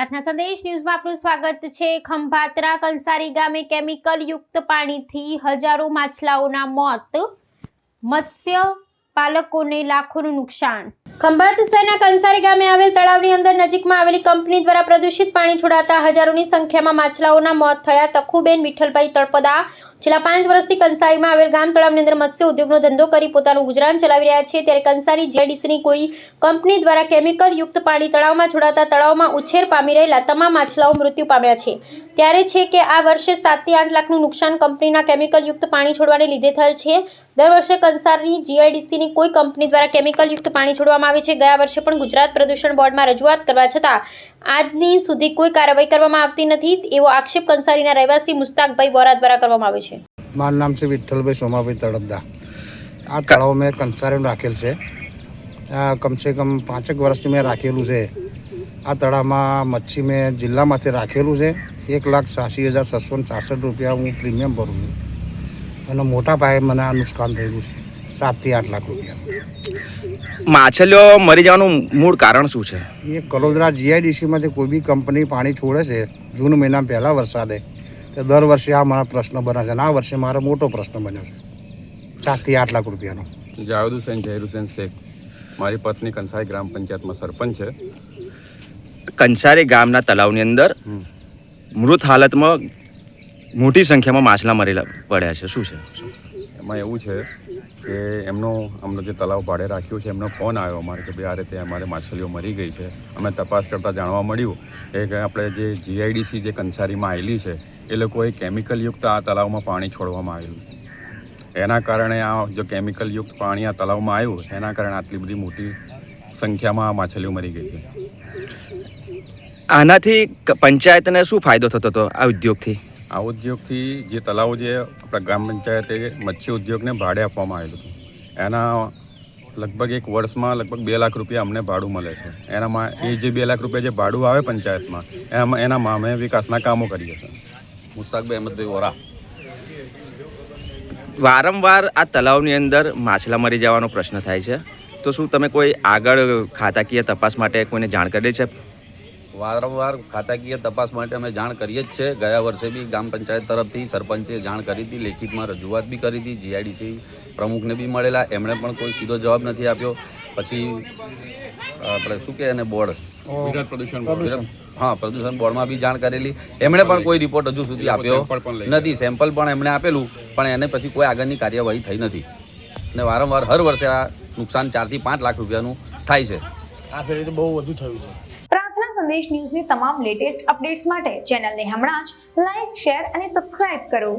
પ્રાર્થના સંદેશ ન્યૂઝમાં આપનું સ્વાગત છે। ખંભાતના કંસારી ગામે કેમિકલ યુક્ત પાણીથી હજારો માછલાઓના મોત, મત્સ્ય પાલકોને લાખોનું નુકસાન। ખંભાત શહેરના કંસારી ગામે આવેલ તળાવની અંદર નજીકમાં આવેલી કંપની દ્વારા પ્રદૂષિત પાણી છોડાતા હજારોની સંખ્યામાં માછલાઓના મોત થયા। તખુબેન વિઠ્ઠલભાઈ તળપદા છેલ્લા 5 વર્ષથી કંસારીમાં આવેલ ગામ તળાવની અંદર મત્સ્ય ઉદ્યોગનો ધંધો કરી પોતાનું ગુજરાન ચલાવી રહ્યા છે। ત્યારે કંસારી જીઆઈડીસીની કોઈ કંપની દ્વારા કેમિકલ યુક્ત પાણી તળાવમાં છોડાતા તળાવમાં ઉછેર પામી રહેલા તમામ માછલાઓ મૃત્યુ પામ્યા છે। ત્યારે છે કે આ વર્ષે 7 થી 8 લાખનું નુકસાન કંપનીના કેમિકલ યુક્ત પાણી છોડવાને લીધે થયેલ છે। દર વર્ષે કંસારી જીઆઈડીસીની કોઈ કંપની દ્વારા કેમિકલ યુક્ત પાણી છોડવામાં આવે છે। ગયા વર્ષે પણ ગુજરાત પ્રદૂષણ બોર્ડમાં રજૂઆત કરવા છતાં આજની સુધી કોઈ કાર્યવાહી કરવામાં આવતી નથી એવો આક્ષેપ કંસારીના રહેવાસી મુસ્તાકભાઈ વોરા દ્વારા કરવામાં આવે છે। મારું નામ છે વિઠ્ઠલભાઈ સોમાભાઈ તળપદા। આ તળાવ મેં કંસારીમાં રાખેલ છે। કમસે કમ 5 વર્ષથી મેં રાખેલું છે। આ તળાવમાં મચ્છી મેં જિલ્લામાંથી રાખેલું છે। 1,86,666 રૂપિયા હું પ્રીમિયમ ભરું છું અને મોટા પાયે મને આ નુકસાન થયેલું છે 7 થી 8 લાખ રૂપિયા। માછલીઓ મરી જવાનું મૂળ કારણ શું છે? એ કલોદરા જીઆઈડીસીમાંથી કોઈ બી કંપની પાણી છોડે છે જૂન મહિના પહેલા વરસાદે, તો દર વર્ષે આ મારા પ્રશ્ન બને છે અને આ વર્ષે મારો મોટો પ્રશ્ન બન્યો છે 7 થી 8 લાખ રૂપિયાનો। જાવેદ હુસૈન જહીર હુસૈન શેખ, મારી પત્ની કંસારી ગ્રામ પંચાયતમાં સરપંચ છે। કંસારી ગામના તળાવની અંદર મૃત હાલતમાં મોટી સંખ્યામાં માછલા મરેલા પડ્યા છે, શું છે? એમાં એવું છે કે અમને જે તળાવ ભાડે રાખ્યું છે એમનો ફોન આવ્યો અમારે કે ભાઈ આ રીતે અમારે માછલીઓ મરી ગઈ છે। અમે તપાસ કરતાં જાણવા મળ્યું કે આપણે જે જીઆઈડીસી જે કંસારીમાં આવેલી છે એ લોકોએ કેમિકલયુક્ત આ તળાવમાં પાણી છોડવામાં આવેલું। એના કારણે આ જો કેમિકલયુક્ત પાણી આ તળાવમાં આવ્યું એના કારણે આટલી બધી મોટી સંખ્યામાં આ માછલીઓ મરી ગઈ છે। આનાથી પંચાયતને શું ફાયદો થતો હતો આ ઉદ્યોગથી? આ ઉદ્યોગથી જે તળાવ જે આપણા ગ્રામ પંચાયતે મત્સ્ય ઉદ્યોગને ભાડે આપવામાં આવેલું હતું એના લગભગ 1 વર્ષમાં લગભગ 2 લાખ રૂપિયા અમને ભાડું મળે છે। એનામાં એ જે 2 લાખ રૂપિયા જે ભાડું આવે પંચાયતમાં એનામાં અમે વિકાસના કામો કરીએ છીએ। મુસ્તાકભાઈ અહેમદભાઈ વોરા। વારંવાર આ તળાવની અંદર માછલા મરી જવાનો પ્રશ્ન થાય છે, તો શું તમે કોઈ આગળ ખાતાકીય તપાસ માટે કોઈને જાણ કરી છે? વારંવાર ખાતાકીય તપાસ માટે અમે જાણ કરીએ જ છે। ગયા વર્ષે બી ગ્રામ પંચાયત તરફથી સરપંચે જાણ કરી હતી, લેખિતમાં રજૂઆત બી કરી હતી, જીઆઈડીસી પ્રમુખને બી મળેલા, એમણે પણ કોઈ સીધો જવાબ નથી આપ્યો। પછી આપણે શું કહે એને બોર્ડ પ્રદૂષણ બોર્ડમાં બી જાણ કરેલી, એમણે પણ કોઈ રિપોર્ટ હજુ સુધી આપ્યો નથી। સેમ્પલ પણ એમણે આપેલું પણ એને પછી કોઈ આગળની કાર્યવાહી થઈ નથી અને વારંવાર હર વર્ષે આ નુકસાન 4 થી 5 લાખ રૂપિયાનું થાય છે। આ ફેરી તો બહુ વધુ થયું છે। પ્રાર્થના સંદેશ ન્યૂઝની તમામ લેટેસ્ટ અપડેટ્સ માટે ચેનલને હમણાં જ લાઈક, શેર અને સબસ્ક્રાઇબ કરો।